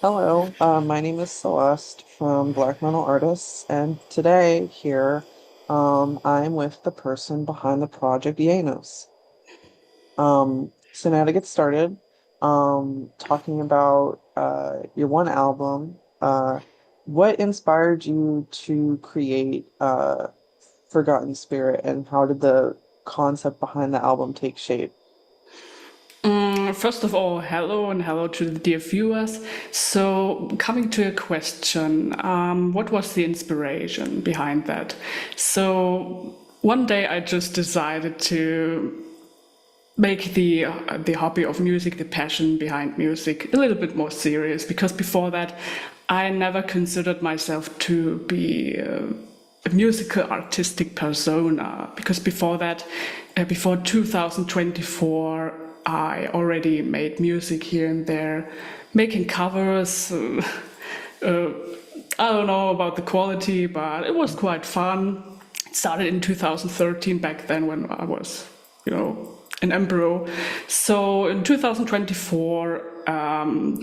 Hello, my name is Celeste from Black Metal Artists, and today here I'm with the person behind the project Ianus. So now to get started, talking about your one album, what inspired you to create Forgotten Spirit, and how did the concept behind the album take shape? First of all, hello and hello to the dear viewers. So, coming to your question, what was the inspiration behind that? So, one day I just decided to make the hobby of music, the passion behind music, a little bit more serious because before that, I never considered myself to be a musical artistic persona because before that, before 2024, I already made music here and there, making covers. I don't know about the quality, but it was quite fun. It started in 2013, back then when I was, an embryo. So in 2024,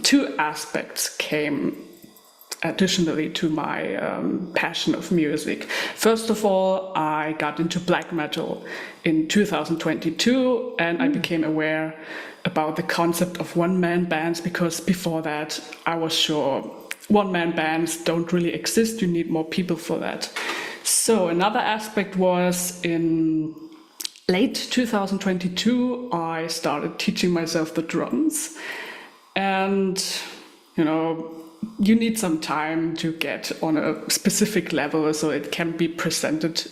two aspects came additionally to my passion of music. First of all, I got into black metal in 2022 and I became aware about the concept of one-man bands because before that I was sure one-man bands don't really exist, you need more people for that. So another aspect was in late 2022 I started teaching myself the drums, and you know you need some time to get on a specific level so it can be presented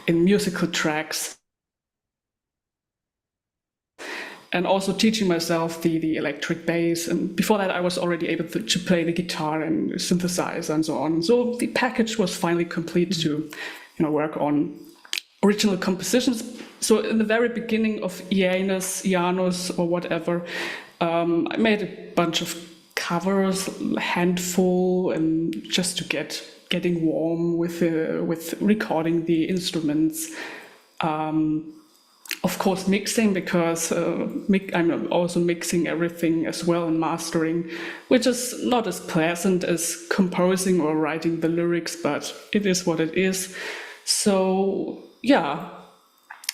in musical tracks, and also teaching myself the electric bass. And before that I was already able to play the guitar and synthesizer and so on, so the package was finally complete to work on original compositions. So in the very beginning of Ianus or whatever, I made a bunch of covers, a handful, and just to getting warm with recording the instruments. Of course, mixing because I'm also mixing everything as well and mastering, which is not as pleasant as composing or writing the lyrics, but it is what it is. So yeah,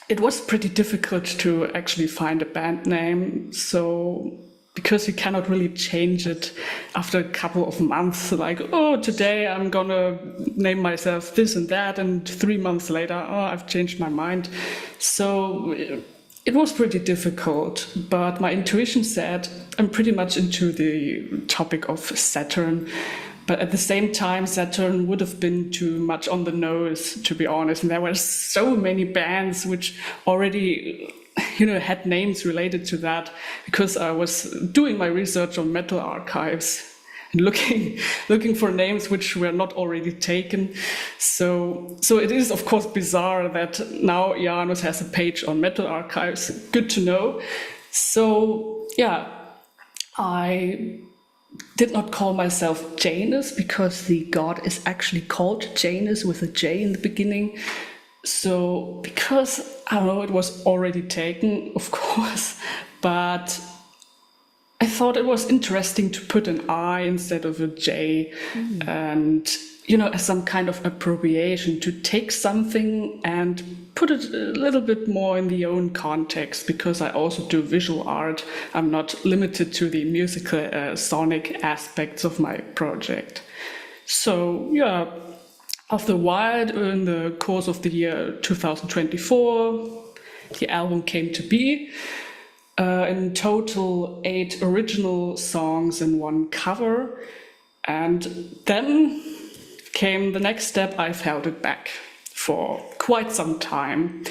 it was pretty difficult to actually find a band name. So because you cannot really change it after a couple of months, like, oh, today I'm gonna name myself this and that, and 3 months later, oh, I've changed my mind. So it was pretty difficult, but my intuition said I'm pretty much into the topic of Saturn. But at the same time, Saturn would have been too much on the nose, to be honest. And there were so many bands which already, had names related to that because I was doing my research on metal archives and looking for names which were not already taken. So it is of course bizarre that now Ianus has a page on metal archives. Good to know. So yeah, I did not call myself Janus because the god is actually called Janus with a J in the beginning. So, because I don't know, it was already taken, of course, but I thought it was interesting to put an I instead of a J, and as some kind of appropriation to take something and put it a little bit more in the own context, because I also do visual art. I'm not limited to the musical, sonic aspects of my project. So, yeah, after a while, in the course of the year 2024, the album came to be. In total, 8 original songs and 1 cover. And then came the next step. I've held it back for quite some time.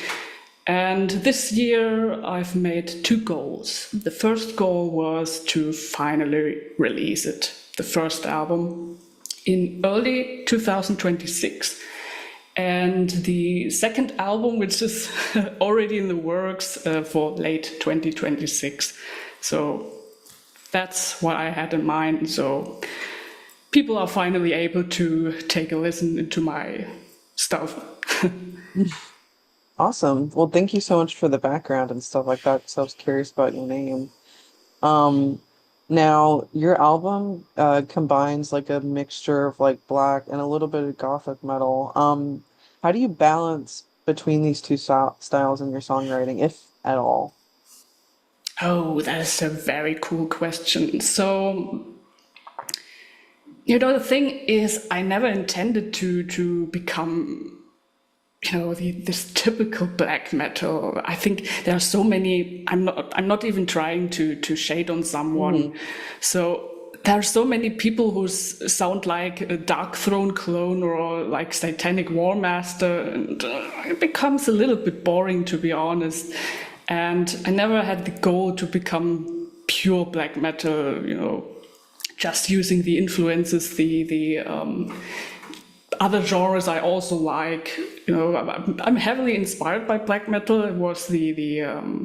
And this year, I've made 2 goals. The first goal was to finally release it, the first album, in early 2026. And the second album, which is already in the works, for late 2026. So that's what I had in mind. So people are finally able to take a listen into my stuff. Awesome. Well, thank you so much for the background and stuff like that, because I was curious about your name. Um, Now, your album combines like a mixture of like black and a little bit of gothic metal. How do you balance between these two styles in your songwriting, if at all? Oh, that is a very cool question. So, the thing is, I never intended to become, this typical black metal. I think there are so many. I'm not even trying to shade on someone. Hmm. So there are so many people who sound like a Dark Throne clone or like Satanic War Master, and it becomes a little bit boring, to be honest. And I never had the goal to become pure black metal. Just using the influences, the other genres I also like. I'm heavily inspired by black metal. It was the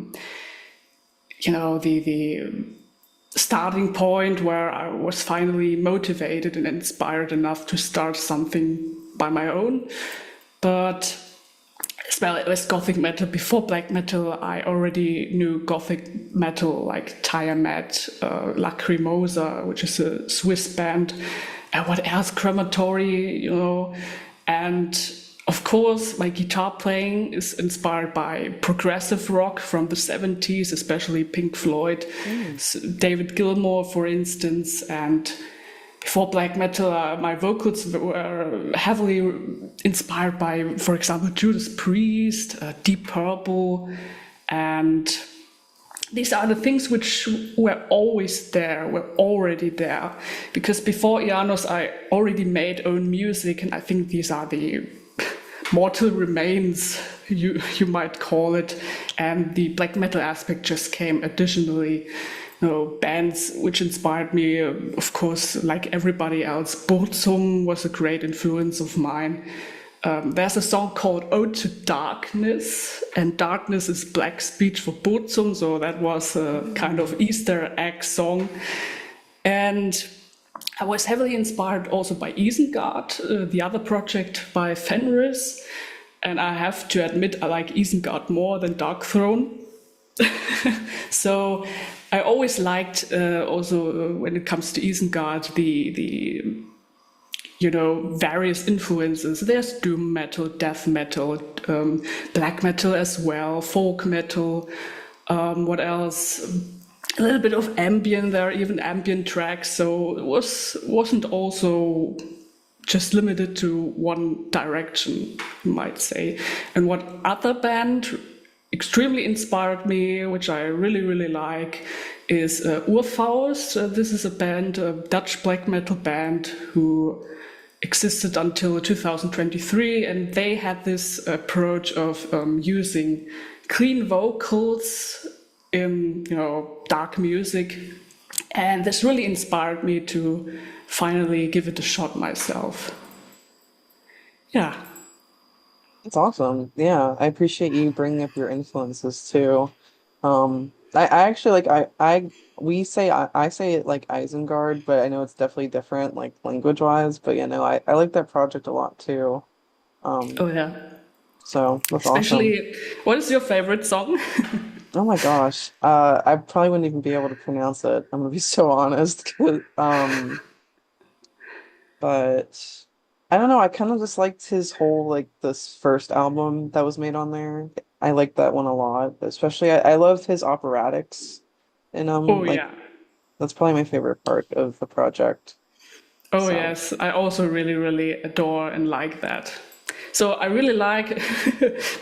starting point where I was finally motivated and inspired enough to start something by my own. But as well as Gothic metal, before black metal, I already knew Gothic metal like Tiamat, Lacrimosa, which is a Swiss band, and what else? Crematory, and of course, my guitar playing is inspired by progressive rock from the 70s, especially Pink Floyd, Mm. David Gilmour, for instance, and before black metal, my vocals were heavily inspired by, for example, Judas Priest, Deep Purple, and these are the things which were always there, were already there. Because before Ianus, I already made own music, and I think these are the mortal remains, you might call it, and the black metal aspect just came additionally. Bands which inspired me, of course, like everybody else. Burzum was a great influence of mine. There's a song called Ode to Darkness, and darkness is black speech for Burzum, so that was a kind of Easter egg song. And I was heavily inspired also by Isengard, the other project by Fenris. And I have to admit, I like Isengard more than Dark Throne. So I always liked also when it comes to Isengard the various influences. There's doom metal, death metal, black metal as well, folk metal. What else? A little bit of ambient. There are even ambient tracks. So it wasn't also just limited to one direction, you might say. And what other band extremely inspired me, which I really, really like, is Urfaust. This is a band, a Dutch black metal band who existed until 2023, and they had this approach of using clean vocals in dark music, and this really inspired me to finally give it a shot myself. Yeah. That's awesome. Yeah, I appreciate you bringing up your influences too. I actually like we say I say it like Isengard, but I know it's definitely different like language wise. But yeah, no, I like that project a lot too. Um, Oh yeah. so that's awesome. Especially, what is your favorite song? Oh my gosh, I probably wouldn't even be able to pronounce it. I'm gonna be so honest. But I don't know. I kind of just liked his whole like this first album that was made on there. I liked that one a lot. Especially I loved his operatics, and Oh like yeah. that's probably my favorite part of the project. Oh So yes, I also really, really adore and like that. So I really like,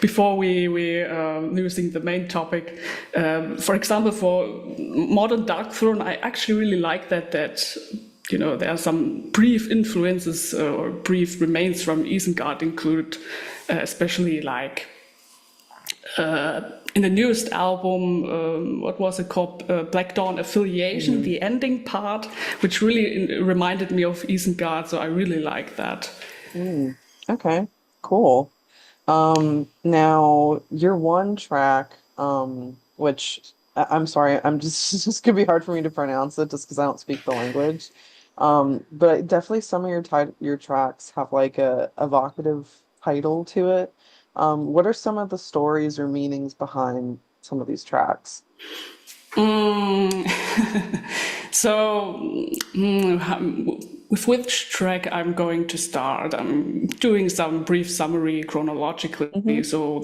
before we losing the main topic, for example, for modern Dark Throne, I actually really like that there are some brief influences or brief remains from Isengard included, especially like in the newest album, what was it called? Black Dawn Affiliation, mhm. the ending part, which really reminded me of Isengard. So I really like that. Mm, okay, cool. Now your one track, which I'm sorry, I'm just it's just gonna be hard for me to pronounce it just because I don't speak the language. But definitely some of your tracks have like a evocative title to it. What are some of the stories or meanings behind some of these tracks? Mm. So, with which track I'm going to start? I'm doing some brief summary chronologically. Mm-hmm. So,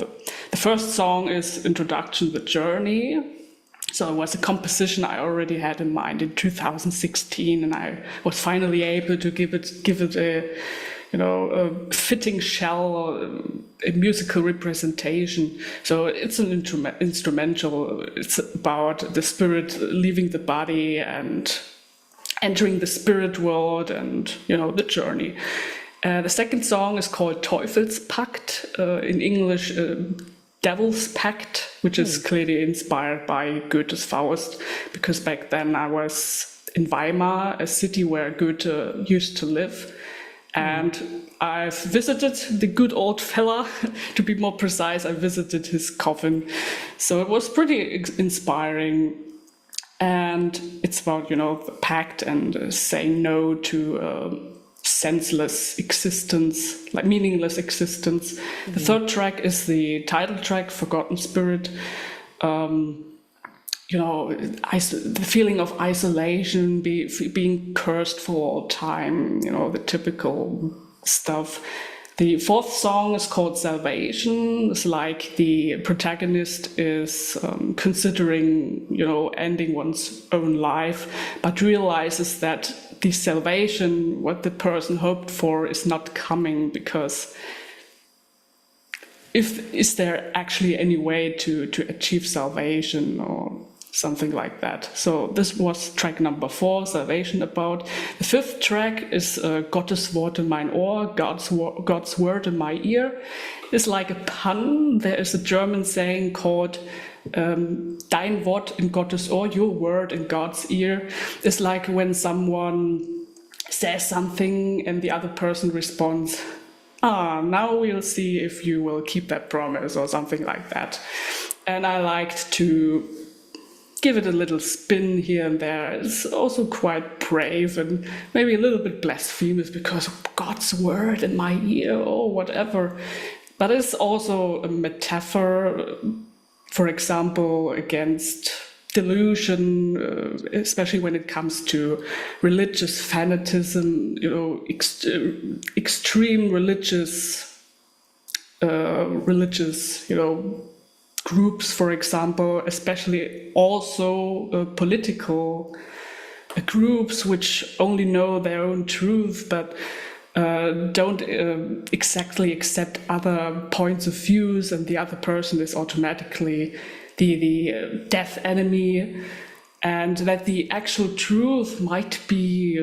the first song is Introduction to the Journey. So, it was a composition I already had in mind in 2016, and I was finally able to give it a a fitting shell or a musical representation. So it's an instrumental. It's about the spirit leaving the body and entering the spirit world and, the journey. The second song is called Teufelspakt, in English, Devil's Pact, which is clearly inspired by Goethe's Faust, because back then I was in Weimar, a city where Goethe used to live. And I've visited the good old fella. To be more precise, I visited his coffin. So it was pretty inspiring. And it's about, the pact and saying no to senseless existence, like meaningless existence. The third track is the title track, Forgotten Spirit. The feeling of isolation, being cursed for all time, the typical stuff. The fourth song is called Salvation. It's like the protagonist is considering, ending one's own life, but realizes that the salvation, what the person hoped for, is not coming, because is there actually any way to achieve salvation or something like that. So this was track number 4, Salvation About. The fifth track is Gottes Wort in mein Ohr, God's Word in my ear. It's like a pun. There is a German saying called Dein Wort in Gottes Ohr, your word in God's ear. It's like when someone says something and the other person responds, now we'll see if you will keep that promise, or something like that. And I liked to give it a little spin here and there. It's also quite brave and maybe a little bit blasphemous, because God's word in my ear or whatever. But it's also a metaphor, for example, against delusion, especially when it comes to religious fanatism, extreme religious, groups, for example, especially also political groups which only know their own truth, but don't exactly accept other points of views, and the other person is automatically the death enemy, and that the actual truth might be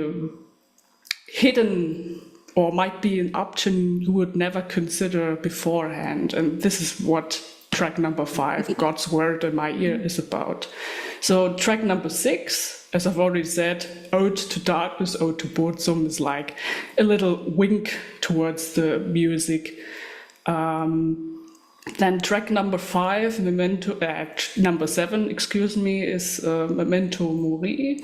hidden, or might be an option you would never consider beforehand. And this is what track number 5, God's Word in My Ear, is about. So track number 6, as I've already said, Ode to Darkness, Ode to Burzum, is like a little wink towards the music. Then track number 5, number 7, is Memento Mori,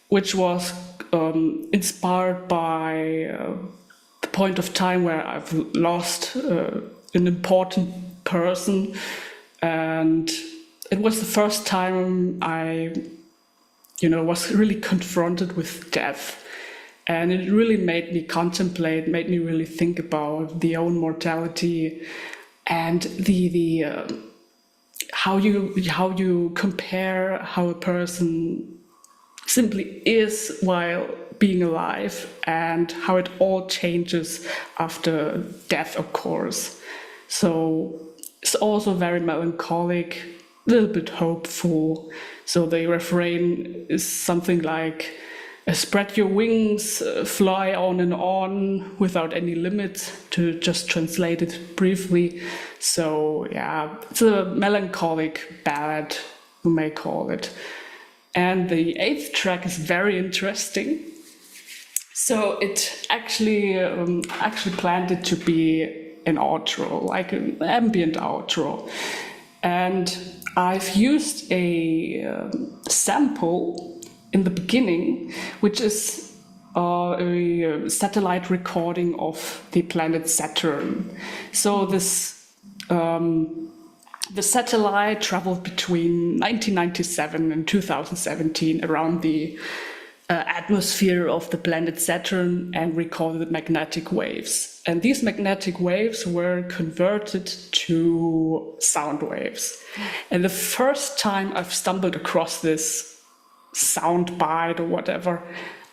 which was inspired by the point of time where I've lost an important person, and it was the first time I was really confronted with death, and it really made me contemplate, made me really think about the own mortality, and the how you compare how a person simply is while being alive, and how it all changes after death, of course. So it's also very melancholic, a little bit hopeful. So the refrain is something like, spread your wings, fly on and on without any limit, to just translate it briefly. So yeah, it's a melancholic ballad, you may call it. And the 8th track is very interesting. So it actually planned it to be an outro, like an ambient outro. And I've used a sample in the beginning, which is a satellite recording of the planet Saturn. So this the satellite traveled between 1997 and 2017 around the atmosphere of the planet Saturn and recorded magnetic waves. And these magnetic waves were converted to sound waves. And the first time I've stumbled across this sound bite or whatever,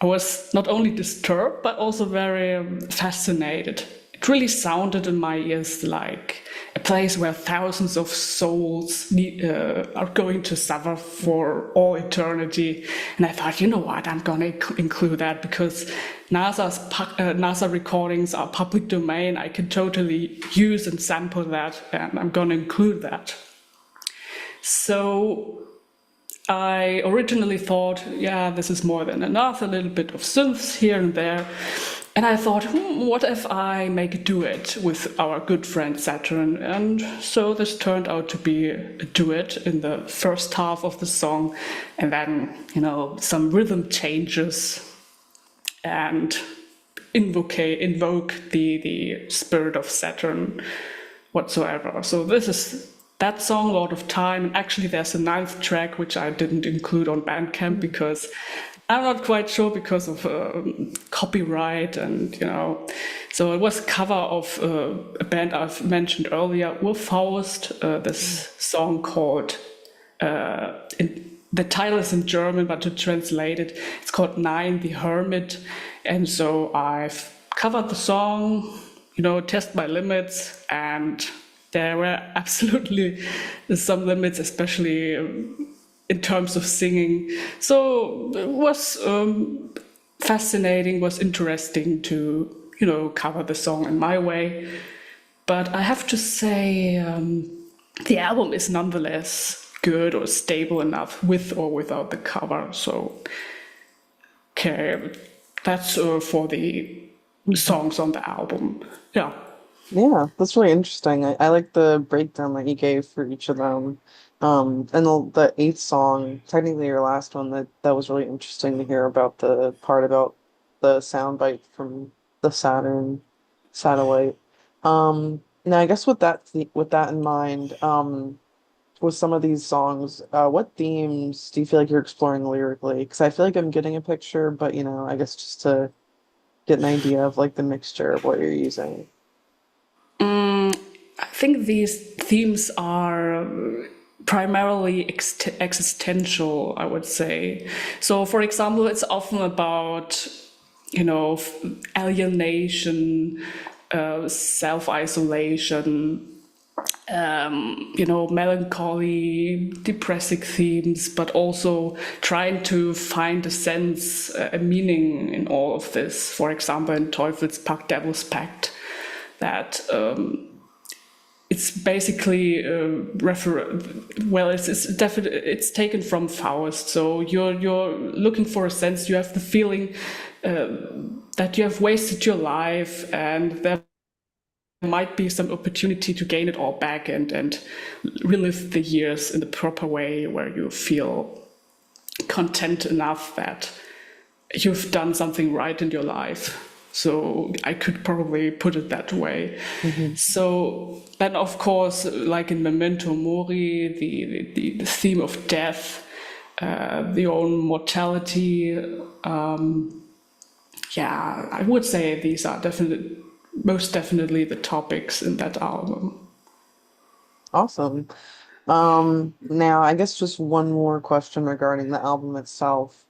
I was not only disturbed, but also very fascinated. It really sounded in my ears like a place where thousands of souls are going to suffer for all eternity. And I thought, you know what, I'm going to include that because NASA recordings are public domain. I can totally use and sample that, and I'm going to include that. So I originally thought, yeah, this is more than enough, a little bit of synths here and there. And I thought, what if I make a duet with our good friend Saturn? And so this turned out to be a duet in the first half of the song. And then, some rhythm changes and invoke the spirit of Saturn whatsoever. So this is that song, Lord of Time. And actually there's a 9th track, which I didn't include on Bandcamp because I'm not quite sure because of copyright and, So it was a cover of a band I've mentioned earlier, Faust, this song called, the title is in German, but to translate it, it's called Nine, the Hermit. And so I've covered the song, test my limits, and there were absolutely some limits, especially in terms of singing. So it was fascinating, was interesting to, cover the song in my way. But I have to say, the album is nonetheless good or stable enough with or without the cover. So, okay, that's for the songs on the album. Yeah. Yeah, that's really interesting. I like the breakdown that you gave for each of them. And the eighth song, technically your last one, that was really interesting to hear about the part about the soundbite from the Saturn satellite. Now I guess with that in mind, with some of these songs, what themes do you feel like you're exploring lyrically? Because I feel like I'm getting a picture, but I guess just to get an idea of like the mixture of what you're using. I think these themes are primarily existential, I would say. So, for example, it's often about, alienation, self-isolation, melancholy, depressive themes, but also trying to find a sense, a meaning in all of this. For example, in Teufelspakt, Devil's Pact, that it's basically it's taken from Faust. So you're looking for a sense. You have the feeling that you have wasted your life, and there might be some opportunity to gain it all back and relive the years in the proper way, where you feel content enough that you've done something right in your life. So I could probably put it that way. Hmm. So then, of course, like in Memento Mori, the theme of death, the own mortality. Yeah, I would say these are most definitely the topics in that album. Awesome. Now I guess just one more question regarding the album itself.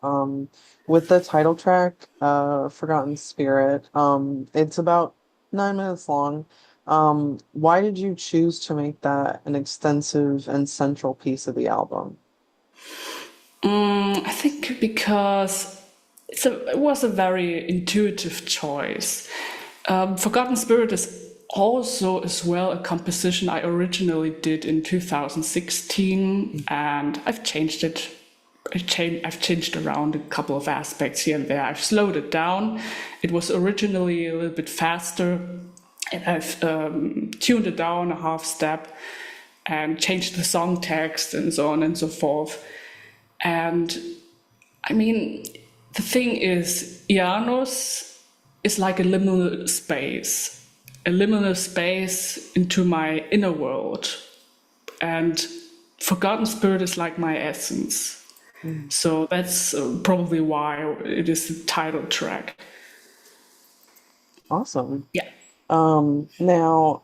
With the title track, Forgotten Spirit, it's about 9 minutes long. Why did you choose to make that an extensive and central piece of the album? I think because it was a very intuitive choice. Forgotten Spirit is also as well a composition I originally did in 2016, and I've changed it. I've changed around a couple of aspects here and there. I've slowed it down. It was originally a little bit faster, and I've tuned it down a half step and changed the song text and so on and so forth. And I mean, the thing is, Ianus is like a liminal space into my inner world. And Forgotten Spirit is like my essence. Mm. So that's probably why it is the title track. Awesome. Yeah. Now,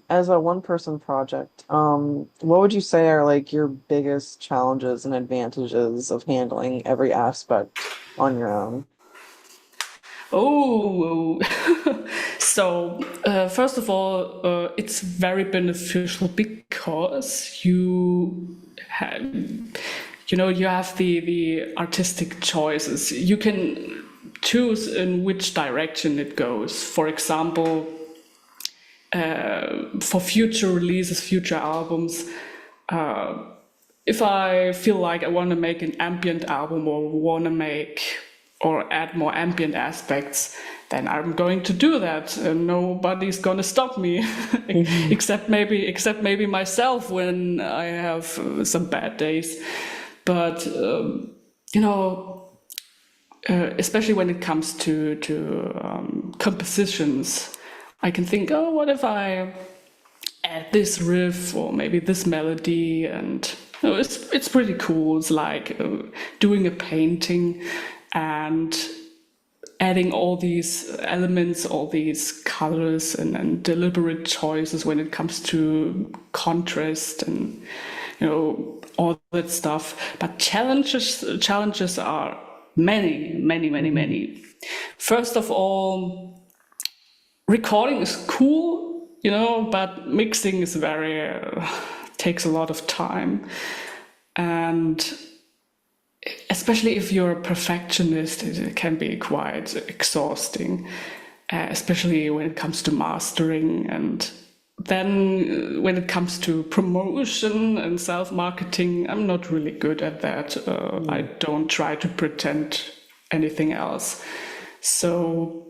as a one-person project, what would you say are like your biggest challenges and advantages of handling every aspect on your own? Oh, so first of all, it's very beneficial because you have the artistic choices. You can choose in which direction it goes. For example, for future releases, future albums, if I feel like I want to make an ambient album or want to make or add more ambient aspects, then I'm going to do that. And nobody's gonna stop me, Mhm. except maybe myself when I have some bad days. But you know, especially when it comes to compositions, I can think, oh, what if I add this riff or maybe this melody, and it's pretty cool. It's like doing a painting and adding all these elements, all these colors, and deliberate choices when it comes to contrast and all that stuff. But challenges are many, many, many, Mhm. many. First of all, recording is cool, but mixing is very takes a lot of time, and especially if you're a perfectionist, it can be quite exhausting, especially when it comes to mastering. And then when it comes to promotion and self-marketing, I'm not really good at that. I Mm. don't try to pretend anything else. So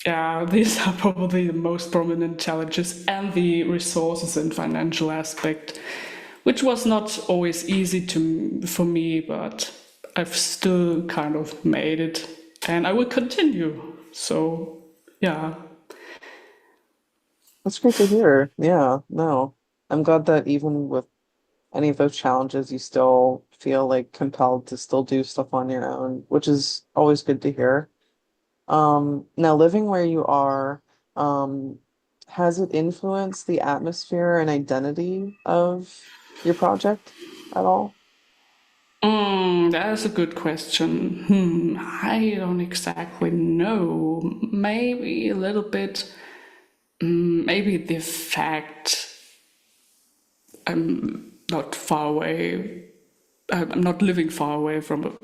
yeah, these are probably the most prominent challenges, and the resources and financial aspect, which was not always easy for me, but I've still kind of made it, and I will continue. So yeah. That's great to hear. Yeah, no. I'm glad that even with any of those challenges, you still feel like compelled to still do stuff on your own, which is always good to hear. Now living where you are, um, has it influenced the atmosphere and identity of your project at all? That is a good question. I don't exactly know. Maybe a little bit. Maybe the fact I'm not far away. I'm not living far away from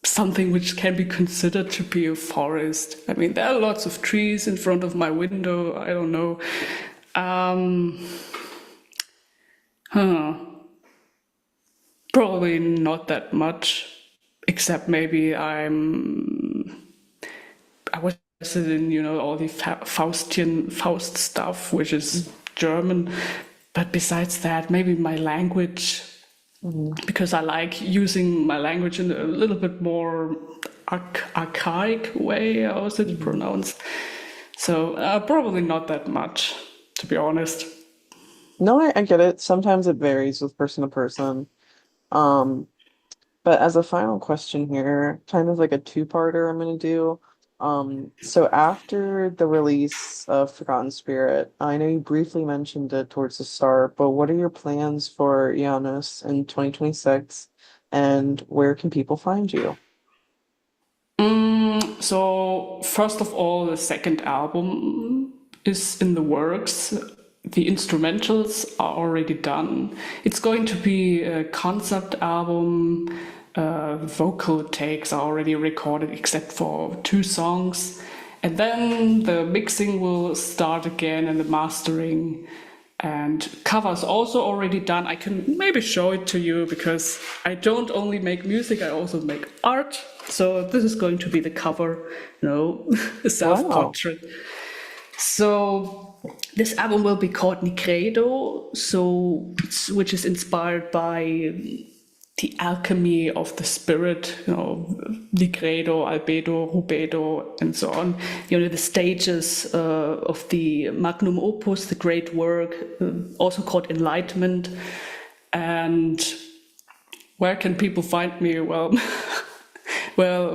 something which can be considered to be a forest. I mean, there are lots of trees in front of my window. I don't know. Um, huh, Probably not that much, except maybe I was interested in all the Faust stuff, which is German. But besides that, maybe my language, Mhm. because I like using my language in a little bit more archaic way. How is it Mhm. pronounced? So probably not that much, to be honest. No, I get it. Sometimes it varies with person to person. Um, But as a final question here, kind of like a two-parter I'm gonna do. So after the release of Forgotten Spirit, I know you briefly mentioned it towards the start, but what are your plans for Ianus in 2026, and where can people find you? So first of all, the second album is in the works. The instrumentals are already done. It's going to be a concept album. Vocal takes are already recorded except for 2 songs. And then the mixing will start again and the mastering, and covers also already done. I can maybe show it to you because I don't only make music, I also make art. So this is going to be the cover, a Wow. self-portrait. So this album will be called Nigredo, which is inspired by the alchemy of the spirit, Nigredo, Albedo, Rubedo, and so on. The stages of the magnum opus, the great work, also called enlightenment. And Where can people find me? Well, well,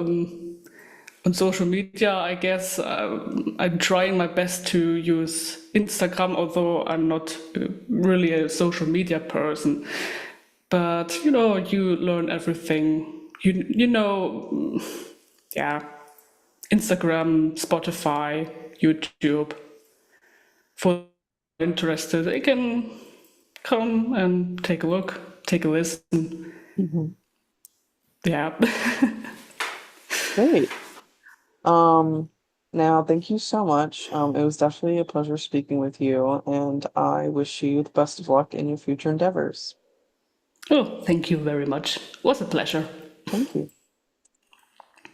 on social media, I guess I'm trying my best to use Instagram, although I'm not really a social media person. But you learn everything. Yeah, Instagram, Spotify, YouTube. For interested, they can come and take a look, take a listen. Mhm. Yeah. Great. Um, Now, thank you so much. It was definitely a pleasure speaking with you, and I wish you the best of luck in your future endeavors. Oh, thank you very much. It was a pleasure. Thank you.